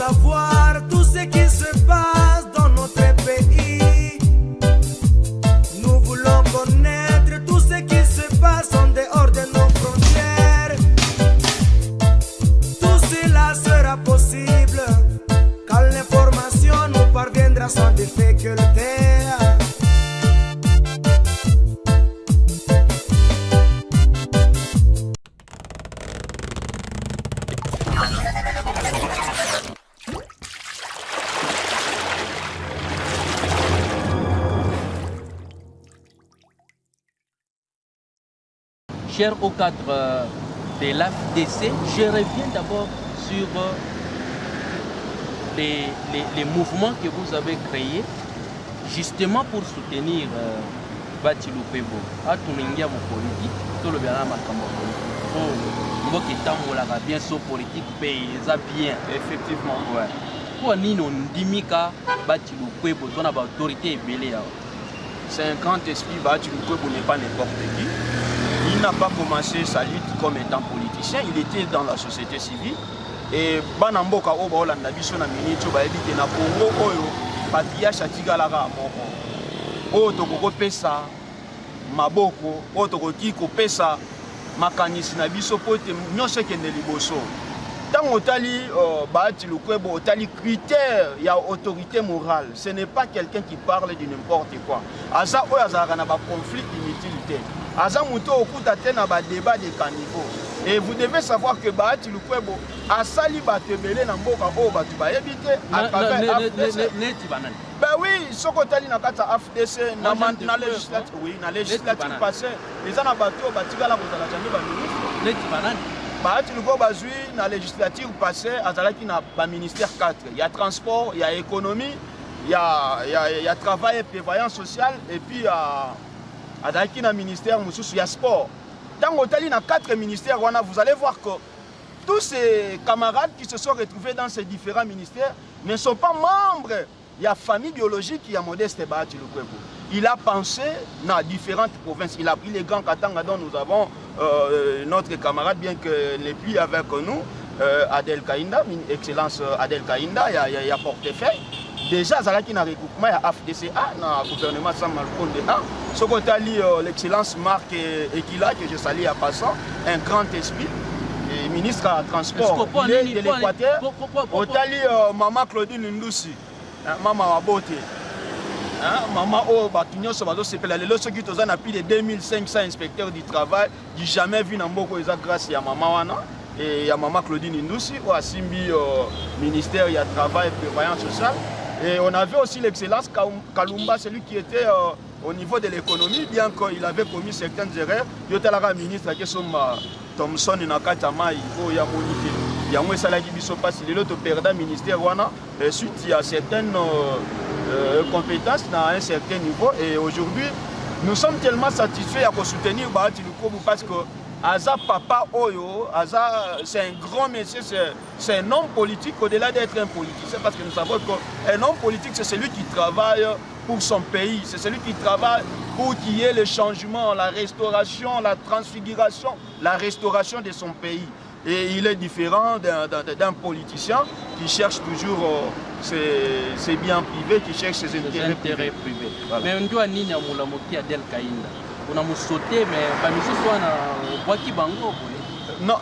savoir tout ce qui se passe dans notre pays. Nous voulons connaître tout ce qui se passe en dehors de nos frontières. Tout cela sera possible quand l'information nous parviendra sans difficulté. Cher au cadre de l'AFDC, je reviens d'abord sur les mouvements que vous avez créés justement pour soutenir Bati Lupebo. A Tuningia politique, tout le bien à ma politique. Bien so politique, ça bien. Effectivement. Ouais. Pour Nino Ndimika, Bati Lupebo, on a l'autorité belée. C'est un grand esprit, Bati Lupebo n'est pas n'importe qui. Il n'a pas commencé sa lutte comme étant politicien, il était dans la société civile. Et Banamboka Oba Nabiso na Minito Baebite na Congo Oyo, Patriarche Atigalara Moko. Otoko Pesa, Maboko, Otoko Kiko Pesa, Makanisi Nabiso Pote, Nyose Kende Liboso. Tant Otali Bati Lukwebo, Otali critère, il y a autorité morale. Ce n'est pas quelqu'un qui parle de n'importe quoi. Aza Oyazara n'a pas conflit d'inutilité. Azamuto okutate na ba débat de caniveau. Et vous devez savoir que Bati Lukwebo a sali batebele na mboka o batu ba ebite à travers AFDC. Ben oui, sokotali na kata AFDC na législature, oui, na législature passée, les ana bato batikala kozala jambe ba ministre. Neti banane. Bati Lukwebo bazui na législature passée azalaki na ba ministère 4. Il y a transport, il y a économie, il y a travail et prévoyance sociale et puis Adaki na ministère Moussous, il y a sport. Dans l'hôtel, il y a 4 ministères, vous allez voir que tous ces camarades qui se sont retrouvés dans ces différents ministères ne sont pas membres. Il y a famille biologique, il y a Modeste Bati Lukwebo. Il a pensé dans différentes provinces. Il a pris les grands Katanga dont nous avons notre camarade, bien que n'est plus avec nous, Adel Kainda, excellence Adel Kainda, il y a portefeuille. Déjà, il y a un regroupement à AFDCA, dans le gouvernement Samal Konde A. Ce côté, l'excellence Marc Ekila, que je salue à passant, un grand esprit, et ministre à transport de l'Équateur. Otali Maman Claudine Ndoussi, Maman Wabote. Maman O Batunyo Sobado Sepela, les lots qui ont appris de 2500 inspecteurs du travail, qui jamais vu dans beaucoup grâce à Maman Wana. Et il y a Maman Claudine Ndoussi, au Simbi ministère, il y a travail et prévoyance sociale. Et on avait aussi l'excellence Kalumba, celui qui était au niveau de l'économie, bien qu'il avait commis certaines erreurs. Il était là, ministre qui sont Thomson et Nakatama, il y a monité. Il y a un salarié qui sont passés, l'autre perdant ministère, suite à certaines compétences à un certain niveau. Et aujourd'hui, nous sommes tellement satisfaits à soutenir Bahati Lukwebo parce que Aza Papa Oyo, Aza, c'est un grand monsieur, c'est un homme politique au-delà d'être un politicien, parce que nous savons qu'un homme politique, c'est celui qui travaille pour son pays, c'est celui qui travaille pour qu'il y ait le changement, la restauration, la transfiguration, la restauration de son pays. Et il est différent d'un politicien qui cherche toujours ses biens privés, qui cherche ses intérêts privés. Voilà. Mais on doit ni à Moulamoki Adel Kainda. On a sauté, mais pas mis bango. Non,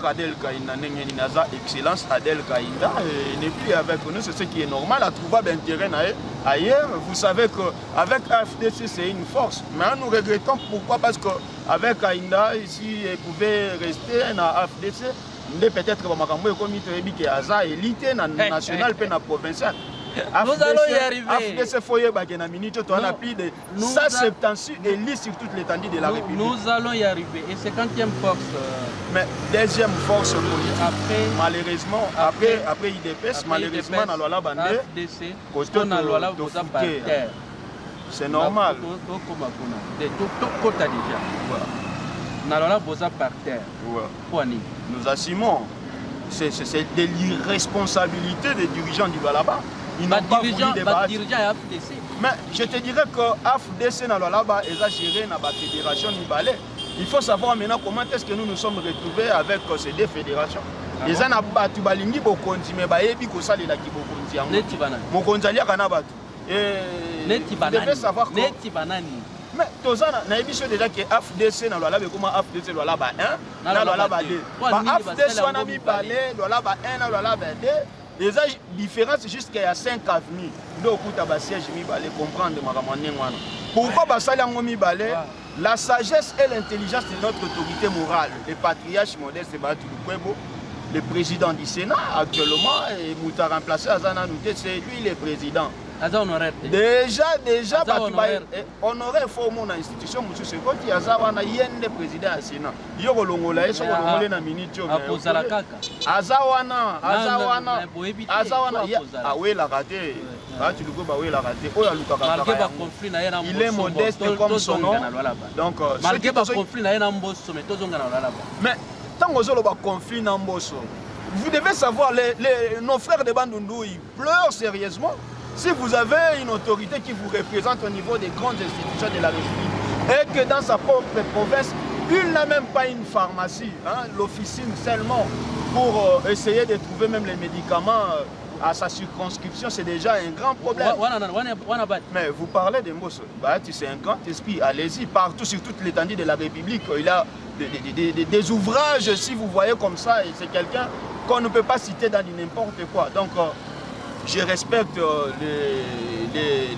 Adel Kainda, excellence Adel Kainda n'est plus avec nous, c'est ce qui est normal, à trouver d'intérêt ailleurs. Vous savez qu'avec AFDC, c'est une force. Mais nous regrettons pourquoi, parce qu'avec Kainda, ici, il pouvait rester à AFDC, peut-être que Aza élite nationale et provinciale. Nous allons y arriver. AFDC foyer bagena minute to na plus de 176 élus sur toute l'étendue de la République. Nous allons y arriver. Et 50e force. Mais deuxième force politique. Après, malheureusement, après IDPS, malheureusement dans la bande. AFDC. Côté na la boza par terre. C'est normal. Tout déjà. Na la boza par terre. Nous assumons. C'est de l'irresponsabilité des dirigeants du Balaba. Ils n'ont pas voulu débattre. Mais je te dirais que AFDC là-bas est géré dans la fédération Nibalais. Il faut savoir maintenant comment est-ce que nous nous sommes retrouvés avec ces deux fédérations. eza na bato balingi bokonzi me bayebi kosalelaki bokonzi yango neti banani mokonzi aliaka na bato neti banani mais tozana nayebi so déjà que AFDC na lwala bekoma AFDC lwala ba 1 na lwala ba 2 ba AFDC wana mibale lwala ba 1 na lwala ba 2 eza différence jusqu'à ya 5 avenue ndo okuta ba siège mibale comprendre makambo ndenge wana pourquoi basali yango mibale la sagesse et l'intelligence de notre autorité morale le patriarche Modeste Bahati Lukwebo le président du Sénat actuellement et Mouta remplacé Azana Nouté c'est lui le président. Déjà honoré faut mon institution monsieur Sekoti Azawana yende président du Sénat. Yo longola eso longolé na minute apozala kaka. Azawana ah oui la raté. Bahati Lukwebo oui la raté. Oya lukaka. Malgré ba conflit na yena il est modeste comme son nom. Donc malgré ba conflit na yena mboso mais tozonga na lala. Mais tant que le conflit dans Mbosso, vous devez savoir, nos frères de Bandundu, ils pleurent sérieusement. Si vous avez une autorité qui vous représente au niveau des grandes institutions de la République et que dans sa propre province, il n'a même pas une pharmacie, hein, l'officine seulement pour essayer de trouver même les médicaments à sa circonscription, c'est déjà un grand problème. Mais vous parlez de Mbosso, c'est un grand esprit, allez-y, partout sur toute l'étendue de la République, il a des ouvrages, si vous voyez comme ça, et c'est quelqu'un qu'on ne peut pas citer dans n'importe quoi. Donc, je respecte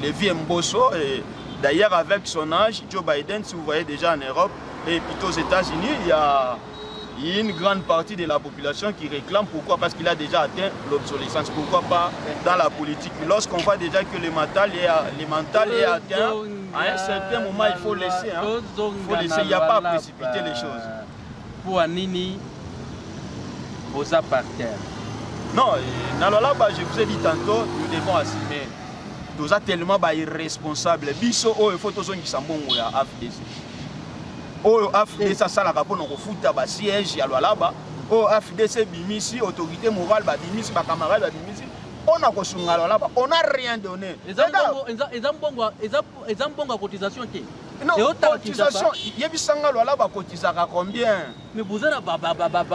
les vieux Mbosso, et d'ailleurs avec son âge, Joe Biden, si vous voyez déjà en Europe, et puis aux États-Unis, il y a une grande partie de la population qui réclame. Pourquoi? Parce qu'il a déjà atteint l'obsolescence. Pourquoi pas dans la politique? Lorsqu'on voit déjà que le mental est atteint, à un certain moment, il faut laisser. Hein. Il faut laisser. Il n'y a pas à précipiter les choses. Pour Anini, aux par terre. Non, je vous ai dit tantôt, nous devons assumer. Nous sommes tellement irresponsables. Biso, il faut que nous soyons AFDC. Oyo AFDC salaka pona kofuta ba siège ya lwalaba oyo AFDC bimisi autorité morale ba bimisi ba camarade ba bimisi on a kosunga lwalaba on a rien donné ezambongo cotisation ke non cotisation yebisanga lwalaba cotisaka combien mais bozana ba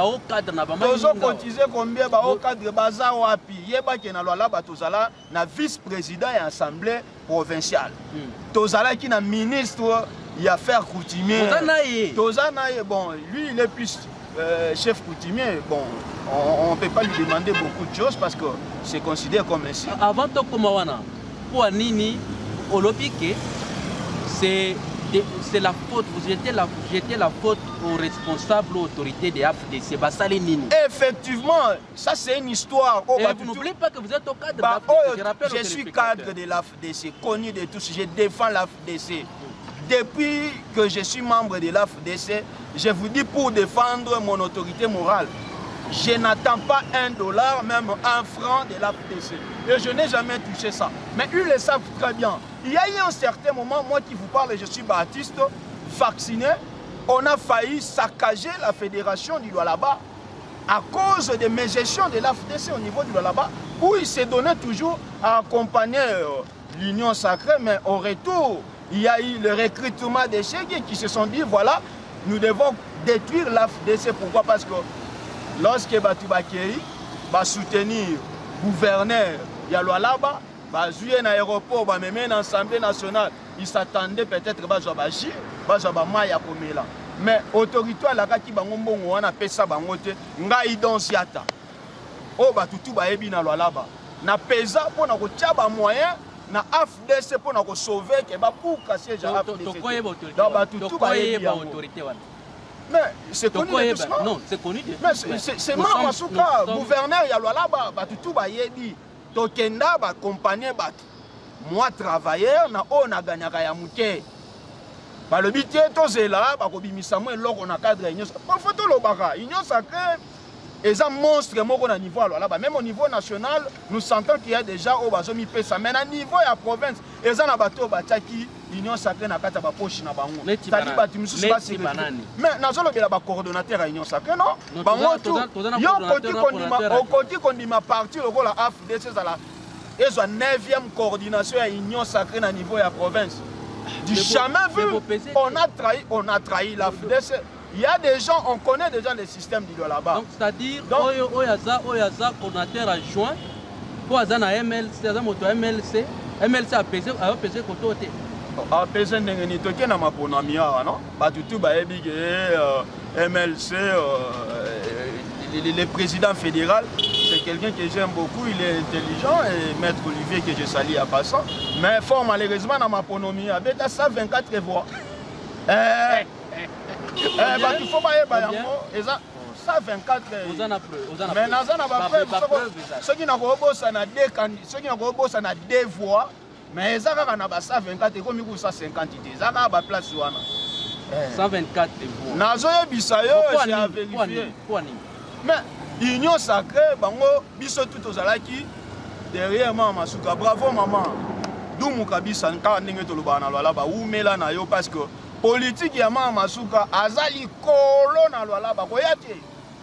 au cadre na ba tozo cotiser combien ba au cadre baza wapi yeba ke na lwalaba tozala na vice président et assemblée provinciale tozala ki na ministre il y a affaires coutumier. Tozanaye, bon, lui il est plus chef coutumier. Bon, on ne peut pas lui demander beaucoup de choses parce que c'est considéré comme ainsi. Avant de commencer, pour Anini, Olopike, c'est la faute. Vous jetez la faute aux responsables, aux autorités des AFDC. Effectivement, ça c'est une histoire. Et vous n'oubliez pas que vous êtes au cadre de l'AFDC. Je suis cadre de l'AFDC, connu de tous. Je défends l'AFDC. Depuis que je suis membre de l'AFDC, je vous dis pour défendre mon autorité morale, je n'attends pas $1, même $1 de l'AFDC. Et je n'ai jamais touché ça. Mais ils le savent très bien. Il y a eu un certain moment, moi qui vous parle, je suis baptiste, vacciné, on a failli saccager la fédération du Lualaba à cause de mes gestions de l'AFDC au niveau du Lualaba, où il s'est donné toujours à accompagner l'Union sacrée, mais au retour, il y a eu le recrutement des chégués qui se sont dit, voilà, nous devons détruire l'AFDC. Pourquoi? Parce que lorsque Batubakei va soutenir le gouverneur Yalwalaba, va jouer dans l'aéroport, va même dans l'Assemblée nationale, il s'attendait peut-être à Baji, Maya Pomela. Mais autorité à la Kaki Bangombo, on a fait ça, Ngai Don Siata. Oh, Batutu Baebi na Lwalaba. Na pesa pour na kochaba moyen. Na AFDC pour nous sauver que pour casser les AFDC. Mais c'est connu de tous. Non, c'est connu de tous. Mais c'est moi, Masuka, gouverneur Yalwalaba, tout bayebi, tokenda ba compagnie bat. Moi travailleur na on a gagné ya muke. Ba le bité tozela ba ko bimisa mo eloko na cadre union. Ba photo lobaka, union sacrée. Et un monstre au niveau là-bas. Même au niveau national, nous sentons qu'il y a déjà au bazomi pesa. Mais à niveau de la province, et ça n'a pas tout bataki l'union sacrée n'a pas ta poche na bango. C'est-à-dire batimusu pas c'est mais nazolo bela ba coordonnateur à l'union sacrée non. Bango tout. Yo koti kondima parti le la AFDC ça là. Et ça 9e coordination à l'union sacrée na niveau de la province. Du jamais vu. On a trahi l'AFDC. il y a des gens, on connaît déjà les systèmes du là-bas. Donc, c'est-à-dire, Oyaza, coordinateur adjoint, pour Aza na MLC, Aza moto MLC, MLC a pesé côté. A pesé n'engeni toke na mapona miara, non? Batutu ba ebi MLC, le président fédéral, c'est quelqu'un que j'aime beaucoup, il est intelligent, et Maître Olivier que je salue à passant. Mais fort malheureusement dans ma ponomie, avec 124 voix. Il faut pas y 124. Mais dans ceux qui n'ont pas deux voix, mais ils ont 124 et comme ils ont 150 idées. Ils ont place 124 voix. Nazo Bisayo, c'est à vérifier. Mais l'union sacrée, bango biso tout aux alaki derrière maman Masuka. Bravo maman. D'où mon kabisa nka ndenge toloba na lwa ba umela na yo parce que politique ya maman Masuka azali kolo na lwa ba koyate.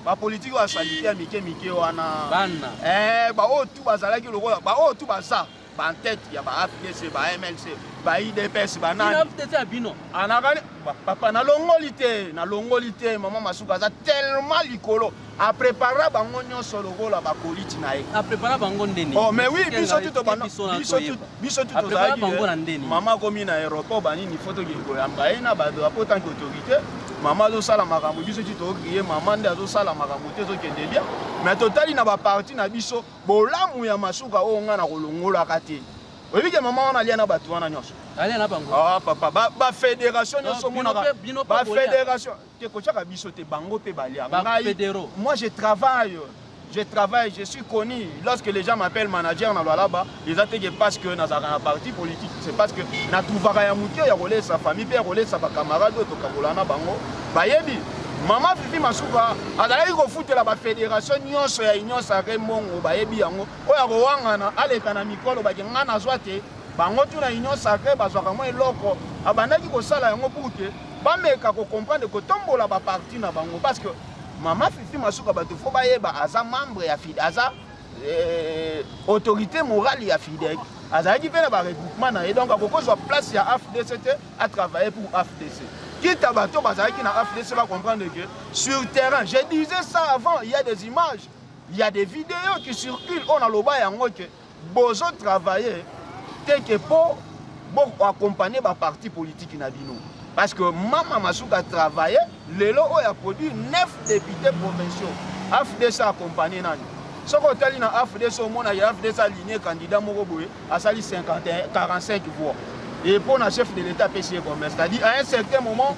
Ba politique wa salite ya mike wana. Bana. Ba o tout bazalaki lokola ba o tout baza. Ba tête ya ba AFDC ba MLC ba IDPS ba nani. AFDC abino. Anakani papa na longolité maman Masuka za tellement likolo a préparer bango nyonso lokola ba koliti na ye. A préparer bango ndeni. Oh mais oui biso tout bana biso tout préparer bango na ndeni. Maman komi na aéroport bani ni photo ki ko yamba ina ba drapeau tant qu'autorité. Maman zo sala makambo biso tout crier maman nda zo sala makambo te zo kende bien. Mais totali na ba parti na biso bolamu ya Masuka o nga na kolongola kati. Oui que maman on alia na batu wana nyonso. Allez na bango. Ah papa ba fédération nyonso mona ba fédération te ko chaka biso te bango pe balia. Moi je travaille, je suis connu. Lorsque les gens m'appellent manager na là-bas, ils attendent parce que dans un parti politique, c'est parce que na trouvera ya muke ya relais sa famille, pe relais sa camarade to kabolana bango. Bayebi Maman Fifi Masuka, azalaki kofutela ba fédération nyonso ya union sacrée mongo bayebi yango. Oya kowangana aleka na mikolo bakenga na zwate. Bango tuna union sacrée bazwaka mo eloko. Abandaki kosala yango pour que bameka ko comprendre que tombola ba parti na bango parce que Maman Fifi Masuka bato fo bayeba aza membre ya FIDE, aza autorité morale ya FIDE. Azalaki pe na ba regroupement na et donc akokozwa place ya AFDC à travailler pour AFDC. Quitte à bateau, qui n'a AFDC va comprendre que sur le terrain, je disais ça avant, il y a des images, il y a des vidéos qui circulent, on a le bas et en haut que besoin de travailler, tel que pour accompagner les partis politiques nabino. Parce que Maman Masuka a travaillé, le lot a produit 9 députés provinciaux. AFDC a accompagné Nani. Ce qu'on a dit dans AFDC, au monde, il y a AFDC aligné candidat Moroboé, à sali 45 voix. Et pour le chef de l'État PCE comme c'est-à-dire à un certain moment,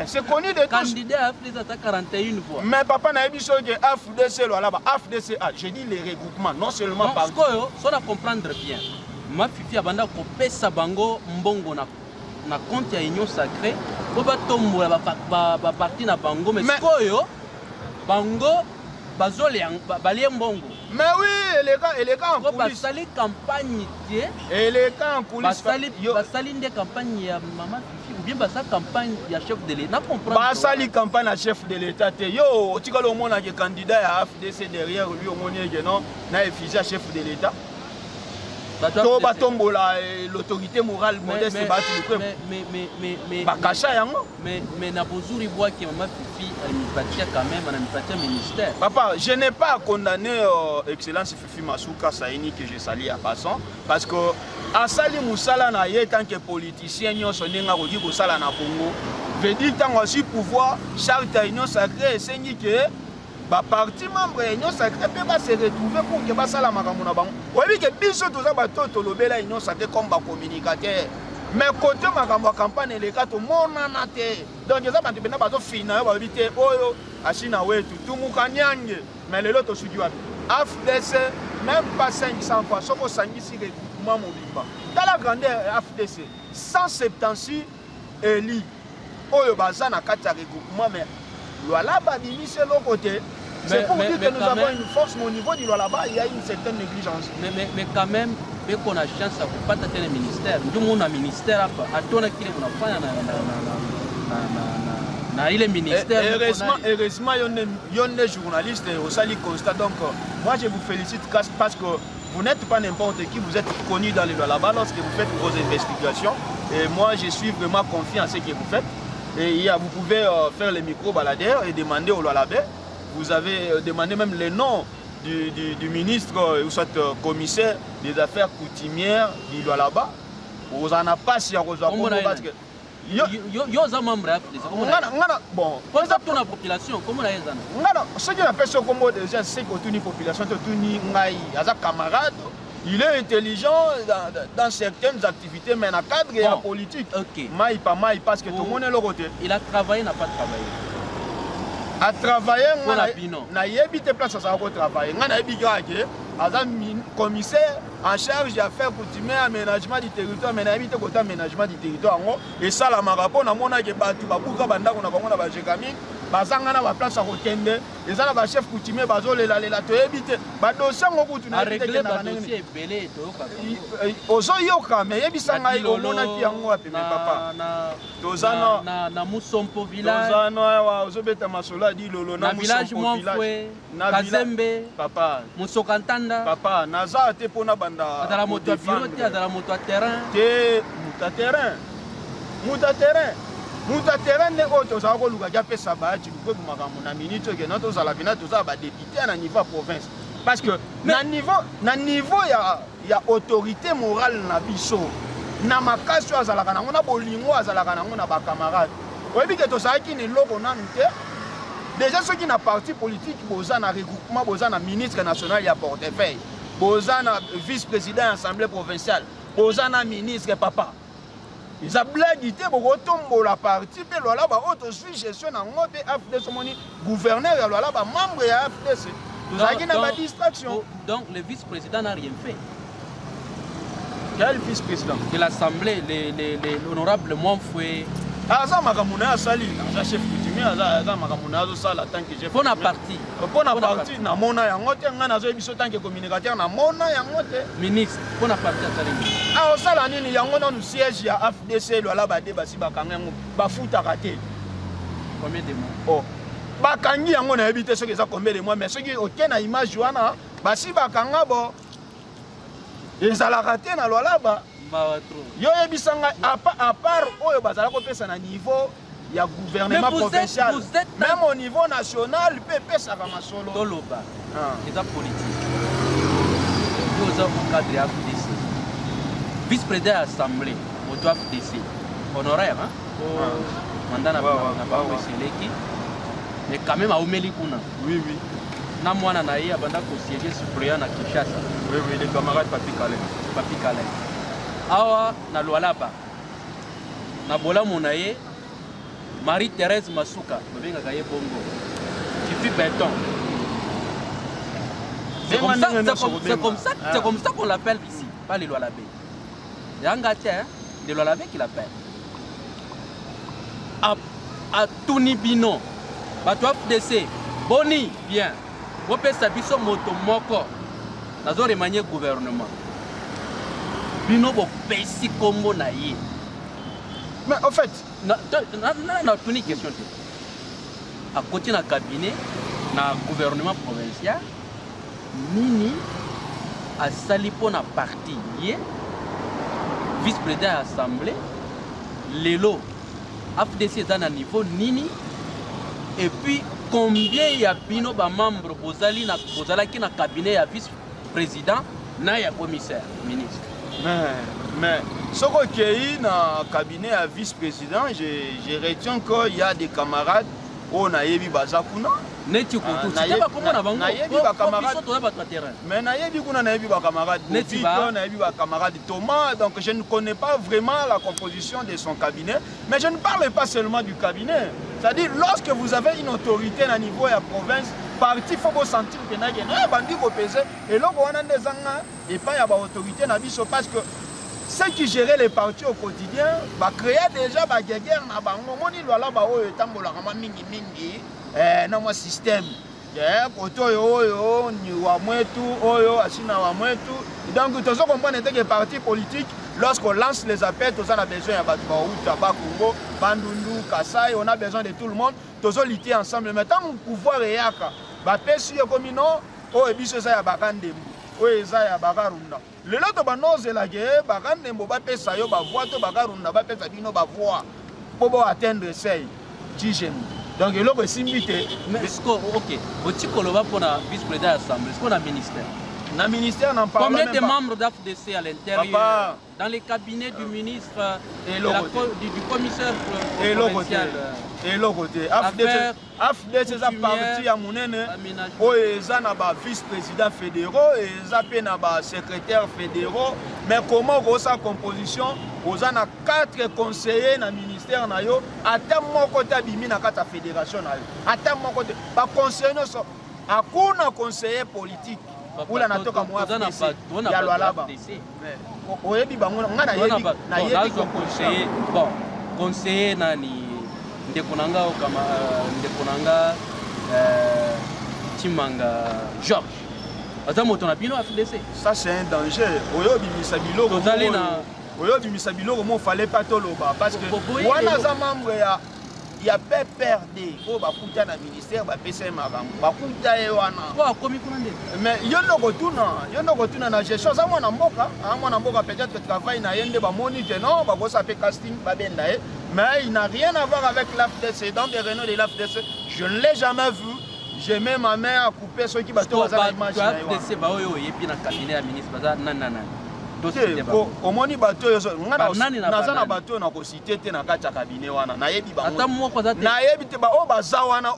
c'est connu de tous. Candidat AFDC 41 fois. Mais papa n'a pas dit que AFDC là-bas, AFDC, j'ai dit les regroupements, non seulement par. Donc, ce qu'on comprendre bien, ma fifi a banda kopé sabango mbongo na compte ya union sacrée, pour ba tombo la parti na bango, mais ce bango bazole balie mbongo. Mais oui, les gars en coulisses. Basali campagne tie. Et les gars en coulisses. Basali des campagne ya Maman Fifi ou bien basali campagne ya chef de l'État. Basali campagne ya chef de l'État te. Yo, tu vois le monde qui est candidat à AFDC derrière lui au monde que non, na effigie chef de l'État. L'autorité morale modeste mais na bozuri bois qui Maman Fifi elle quand même elle ministère. Papa, je n'ai pas condamné excellence Fifi Masuka Saini que je salue à passant parce que asali musala na ye tant que politicien nyo sonenga ko di ko sala na Congo veut dire tant aussi pouvoir charte union sacrée sengi que ba parti membre union sacrée peut pas se retrouver pour que ba sala makambo na bango. Oui que biso toza ba toto lobela union sacrée comme ba communicateur. Mais côté makambo campagne les cas to monana te. Donc ça ba tebena ba zo fina ba bité oyo ashina wetu tumukanyange mais le loto sudi wapi. AFDC même pas 500 fois soko sangisi regroupement mobimba. Dans la grandeur AFDC 176 élus oyo baza na kati ya regroupement mais Lualaba dit c'est l'autre côté. C'est pour dire que nous avons une force, mais au niveau du Lualaba, il y a une certaine négligence. Mais quand même, dès qu'on a chance à ne pas atteindre le ministère, nous avons un ministère, à tout le ministère. Heureusement, il y a des journalistes au Sali Constat. Donc, moi, je vous félicite parce que vous n'êtes pas n'importe qui, vous êtes connu dans les lois là-bas lorsque vous faites vos investigations. Et moi, je suis vraiment confiant en ce que vous faites. Et vous pouvez faire les micro-baladeurs et demander au Lualaba. Vous avez demandé même le nom du ministre ou soit commissaire des affaires coutumières du Lualaba. Vous en avez pas si vous avez parce que yo za membre bon pour ça pour la population comment la ezana ngana ce qui appelle ce combo déjà c'est que toute population toute ngai aza camarade il est intelligent dans certaines activités mais dans cadre et en politique maï parce que tout le monde est le côté il a travaillé n'a pas travaillé a travaillé na yebite place ça va travailler ngana yebika ke aza commissaire en charge d'affaires coutumières aménagement du territoire mais na yebite côté aménagement du territoire et ça la marapo na mona ke batu babuka bandako na bango na ba jekami bazanga na ba place à kokende et ça na ba chef coutumier bazolela lela to yebite ba dossier ngo kutu na régler ba dossier belé to yoka ozo yoka mais yebisanga o mona ki yango ape mais papa tozana na Musompo village tozana wa ozobeta masolo di lolo na village Monfoué na Kazembe papa Musokantanda papa naza te pona banda adala moto bureau te adala moto terrain te muta terrain ne oto za ko luka ja pesa ba ti ko makambo na minute ke noto za la bina to za ba député na niveau province parce que na niveau ya autorité morale na biso na makasi azalaka nango na bolingo azalaka nango na ba camarade oyebi ke to sa ki ne loko nanu te déjà ceux qui na parti politique boza na regroupement boza na ministre national ya portefeuille boza na vice-président assemblée provinciale boza na ministre papa ils a blaguité beaucoup tombo la partie pe lola ba auto suit gestion na ngobe FDC moni gouverneur ya lola ba membre ya FDC nous a na ba distraction donc le vice-président n'a rien fait. Quel vice-président de l'assemblée l'honorable Monfoué aza makamuna sali aza chef coutumier aza makamuna zo sala tant que j'ai pour la partie na mona yango te nga nazo biso tant que communicateur na mona yango te ministre pour la partie atali o sala nini yango na nu siège ya FDC lo ala ba de basi bakanga yango bafuta raté combien de mois oh bakangi yango na ebité soki eza combien de mois mais soki okena image wana basi bakanga bo ezala raté na lo ala ba yo yebisanga à part oyo bazala ko pesa na niveau ya gouvernement provincial même au niveau national peut pesa ka masolo toloba eza politique yo za au cadre ya FDC vice-président de l'assemblée au doit FDC honoraire mandat na ba seleki mais quand même a omeli kuna oui na mwana na ye abanda ko siéger suppléant na Kinshasa oui les camarades Papi Kalé awa na Lualaba na bolamu na ye Marie-Thérèse Masuka babengaka ye bongo qui fit béton c'est comme ça qu'on l'appelle ici pas les Lualabé yanga tiens les Lualabé qui l'appelle à Tunibino bato FDC boni bien bopesa biso moto moko nazo remanier gouvernement bino bo pesi kombo na ye mais en fait na tuni question te à côté na cabinet na gouvernement provincial nini asali pona parti ye vice-président à l'assemblée lelo FDC dans un niveau nini et puis combien il y a bino ba membre bozali qui na cabinet ya vice-président na ya commissaire ministre mais ce qui est dans le cabinet à vice-président, je retiens qu'il y a des camarades on a yebi bazakuna neti ko tout c'est pas comment na bango na yebi ba camarade terrain mais na yebi kuna na yebi ba camarade neti na yebi ba camarade Thomas donc je ne connais pas vraiment la composition de son cabinet mais je ne parle pas seulement du cabinet c'est-à-dire lorsque vous avez une autorité à niveau de la province parti faut vous sentir que na gena bandi ko peser et loko wana ndezanga et pas ya ba autorité na biso parce que ceux qui géraient les partis au quotidien va créer déjà ba guerre na bango moni lola ba oyo tambola kama mingi na mo système koto oyo ni wa mwetu oyo asina wa mwetu donc tozo comprendre que parti politique lorsqu'on lance les appels on a besoin ya batu ba uta ba Congo Bandundu Kasai on a besoin de tout le monde tozo lutter ensemble mais tant pouvoir yaka ba pesi yo komino oyo biso ça ya bakandembu oyo eza ya bakarunda lelo to banozela ke bakandembo bapesa yo bavoi to bakarunda bapesa bino bavoi mpo boatteindre sei tigemu donc eloko esimbi te ok oti koloba mpona vice-président ya assemblée siko na ministère na ministère n'en parle combien même de pas. membres d'AFDC à l'intérieur Papa. dans les cabinets du ministre du commissaire Et provincial l'autre côté Affaires AFDC eza parti ya monene oyo eza na ba vice-président fédéraux eza pe na ba secrétaires fédéraux mais comment okosa composition oza na 4 conseillers na ministère na yo ata moko te abimi na kati ya fédération na yo ata moko te baconseiller nyonso hakuna conseiller politique ola natoka mo AFDC ya Lualaba oyebi bango nga nayebi conseiller bon conseiller nani ndeko nanga okama ndeko nanga Timanga Georges ata moto na bino AFDC ça c'est un danger oyebi misa biloko oyebi misa biloko mo fallait pas toloba parce que wana za membre ya PPRD oyo bakuta na ministère bapesa makambo bakuta ye wana akomi kuna nde mais yo ndoko tuna na gestion za mwana mboka peut-être travail na ye nde bamoni te non bakosa pe casting babenda ye mais il n'a rien à voir avec l'AFDC dans des réunions de l'AFDC je ne l'ai jamais vu j'ai mis ma main à couper ceux qui battent aux image na yo AFDC ba oyo yepi na cabinet ya ministre baza nanana omoni bato oyo naza na bato oyo nakosite te na kati ya kabine wana nayebi nayebi te oyo baza wana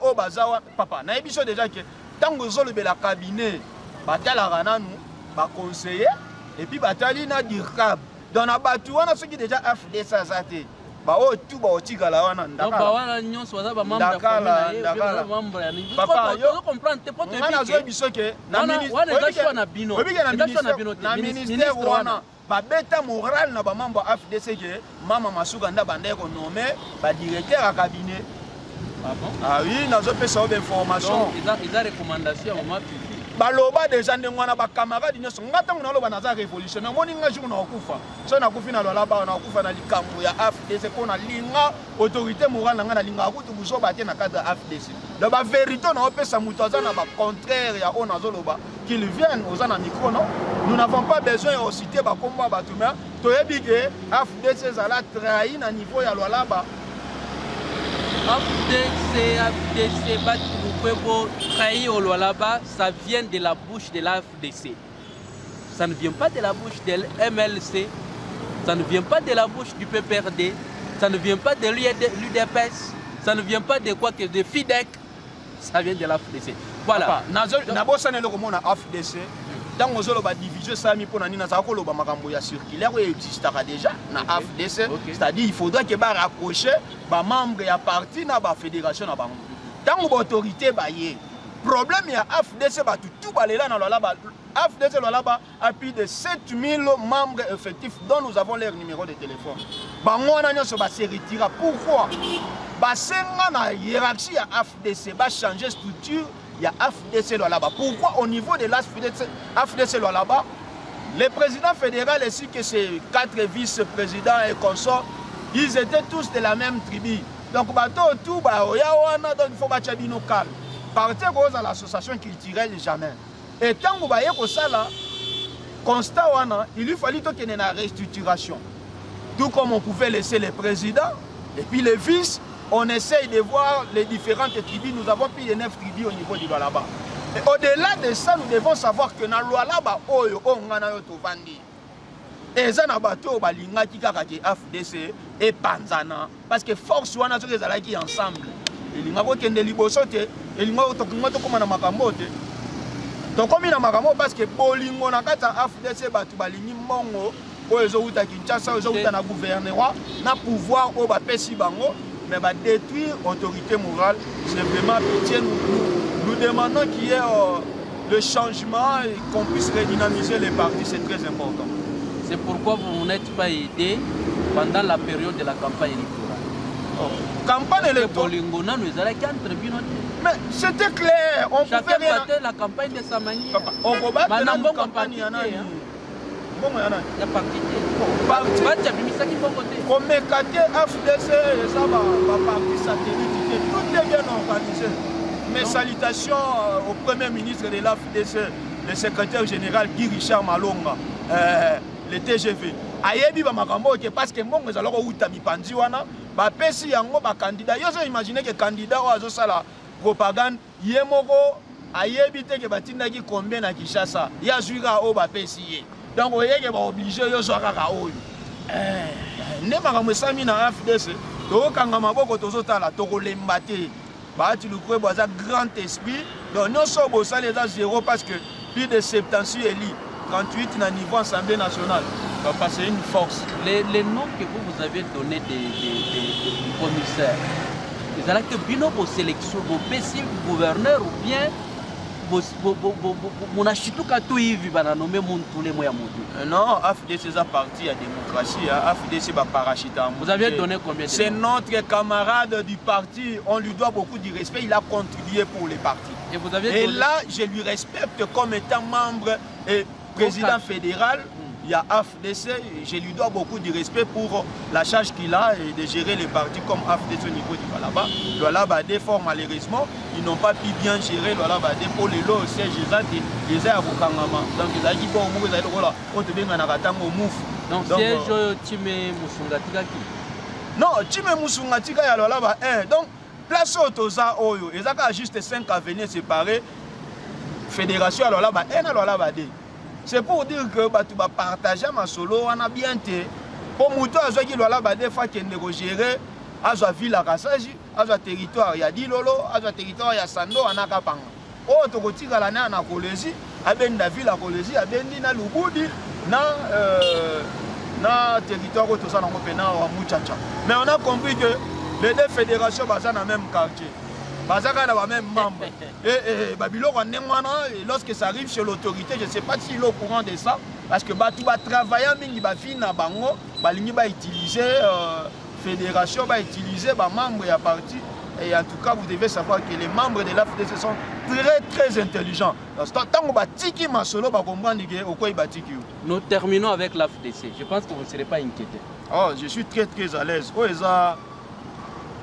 papa nayebi so deja ke ntango ozolobela kabine batalaka nanu baconseiller epuis batali na dircab donc na bato wana soki deja AFDC aza te baoyo tu baotikala wana ndakala nazoyebi biso ke na ministère wana babeta moral na bamambo ya AFDC ke mama masuka nda bandai konome badirecteur ya cabinet oui nazopesa yo bainformation eza recommandation ya mama fifi baloba deja ndenge wana bakamarade nyonso nga ntango naloba naza révolutionnaire omoni nga jour nakokufa so nakufi na Lualaba nakokufa na likambo ya AFDC mpo nalinga autorité morale na nga nalingaka kutu buzoba te na cadre ya AFDC donc bavérité naopesa moto aza na bacontraire ya oyo nazoloba qu'il vienne oza na micro non nous n'avons pas besoin ya osite bakombo ya bato mais toyebi ke AFDC ezala trahi na niveau ya Lualaba AFDC Batukwebo trahi au Lualaba, ça vient de la bouche de l'AFDC. Ça ne vient pas de la bouche de l'MLC, ça ne vient pas de la bouche du PPRD, ça ne vient pas de l'UDPS, ça ne vient pas de quoi que de FIDEC, ça vient de l'AFDC. Voilà. Nabosane le komona AFDC. Dans la division, ça mi pona nina ça koloba makambo ya circulaire existera déjà na AFDC, c'est-à-dire il faudrait que ba rapprocher ba membre ya parti na ba fédération na bango. Dans l'autorité ba yé. Problème ya AFDC ba tout balela na Lualaba. AFDC Lualaba a plus de 7000 membres effectifs dont nous avons leur numéro de téléphone. Bango na nyoso ba se retira. Pourquoi? Ba senga na hiérarchie ya AFDC ba changer structure. Il y a AFDC Lualaba. Pourquoi au niveau de l'AFDC Lualaba, le président fédéral ainsi que ses 4 vice-présidents et consorts, ils étaient tous de la même tribu. Donc, il faut que calme. Partir à l'association culturelle jamais. Et quand vous voyez que ça là, constat, il lui fallait qu'il y ait une restructuration. Tout comme on pouvait laisser les présidents et puis les vices. On essaye de voir les différentes tribus. Nous avons plus de 9 tribus au niveau du Lualaba. Et au-delà de ça, nous devons savoir que dans le Lualaba, et ça, AFDC et Panzana. Parce que force, on a qui ensemble. Donc, comme il y a parce que Bolingo, on a AFDC, Balingi Mongo, Kinshasa, gouvernement, na pouvoir au Bapesi Bango. Mais va détruire l'autorité morale. C'est vraiment pitié. Nous demandons qu'il y ait le changement et qu'on puisse redynamiser les partis. C'est très important. C'est pourquoi vous n'êtes pas aidé pendant la période de la campagne électorale. Campagne électorale. Mais c'était clair. On chacun battait la campagne de sa manière. On combat la campagne. Il y a parti. Comme Mekate, AFDC, ça va parti satellite, tout est bien organisé. Mes salutations au Premier ministre de l'AFDC, le secrétaire général Guy Richard Malonga, le TGV. Ayebi ba makambo ke parce que mbongo ezaloko uta mipanzi wana ba pesi yango ba candidat. Yo so imaginer que candidat ozo sala propagande yemoko ayebi te ke batindaki combien na Kinshasa. Ya zuira o ba pesi ye. Donc oyeke ba obligé yo zo kaka oyo. Ne makambo esami na FDC tokanga maboko tozotala tokolemba te. Bati Lukwe boza grand esprit. Donc non so bosala eza zéro parce que plus de 76 élus, 38 na niveau Assemblée nationale. C'est une force. Les noms que vous avez donnés des commissaires, ils allaient que bino vos sélections, vos PC gouverneurs ou bien mon achitou katou yivi bana nommé mon tous les moyens mondiaux. Non, AFD c'est un parti à démocratie, AFD c'est un parachute. Vous aviez donné combien de C'est notre camarade du parti, on lui doit beaucoup de respect, il a contribué pour les partis. Et vous aviez donné... là, je lui respecte comme étant membre et président fédéral. Il y a AFDC, je lui dois beaucoup de respect pour la charge qu'il a et de gérer les partis comme AFDC au niveau du Balaba. Le Balabadé, fort malheureusement, ils n'ont pas pu bien gérer le Balabadé pour les lots, siège ils ont à Bukangama. Donc ils ont dit bon, ils ont dit au mouf. Donc siège Timé Musungatika qui? Non, Timé Musungatika, il y a le Balaba 1. Donc, place au Toza Oyo, ils ont juste 5 avenirs séparés. Fédération à le Balaba 1 à le Balaba 2. C'est pour dire que tu vas partager ma solo, on a bien été. Pour Mouto, à ce qu'il y a des fois qu'il faut gérer, à la ville à Kassaji, à ce territoire, il y a Dilolo, à ce territoire, il y a Sando, à Nakapanga. Oh, tu retires la nana à Kolesi, à Ben la ville à Kolesi, à Ben Dina Luboudi, na territoire où tout ça, on a Mouchacha. Mais on a compris que les deux fédérations sont dans le même quartier. Bazaka n'a pas même membre. Et Babylone, lorsque ça arrive sur l'autorité, je ne sais pas s'il est au courant de ça, parce que tu vas travailler, tu vas utiliser fédération, va utiliser membres et à parti. Et en tout cas, vous devez savoir que les membres de l'AFDC sont très intelligents. Nous terminons avec l'AFDC. Je pense que vous ne serez pas inquiété. Oh, je suis très à l'aise.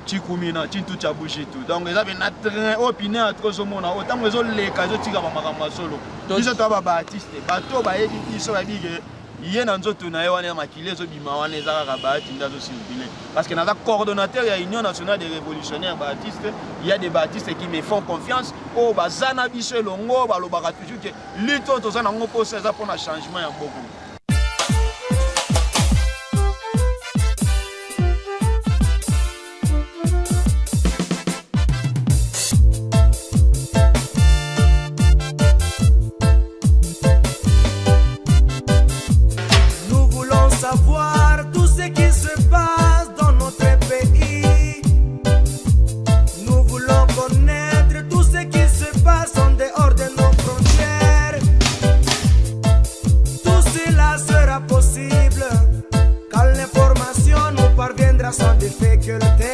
Chikumina, Chintu Chabujitu. Donc, ils avaient une opinion à trop au monde. Autant que les cas de Tigaba Solo. Ils sont à Baptiste. Bateau, ils sont à dire qu'il y a un autre maquillé, parce que dans le coordonnateur, il y a l'Union nationale des révolutionnaires Baptiste. Il y a des Baptistes qui me font confiance. Oh, Bazana Biche Longo, Balobara toujours que l'Uto, tout ça, on pose ça pour un changement en beaucoup. Savoir tout ce qui se passe dans notre pays. Nous voulons connaître tout ce qui se passe en dehors de nos frontières. Tout cela sera possible quand l'information nous parviendra sans difficulté.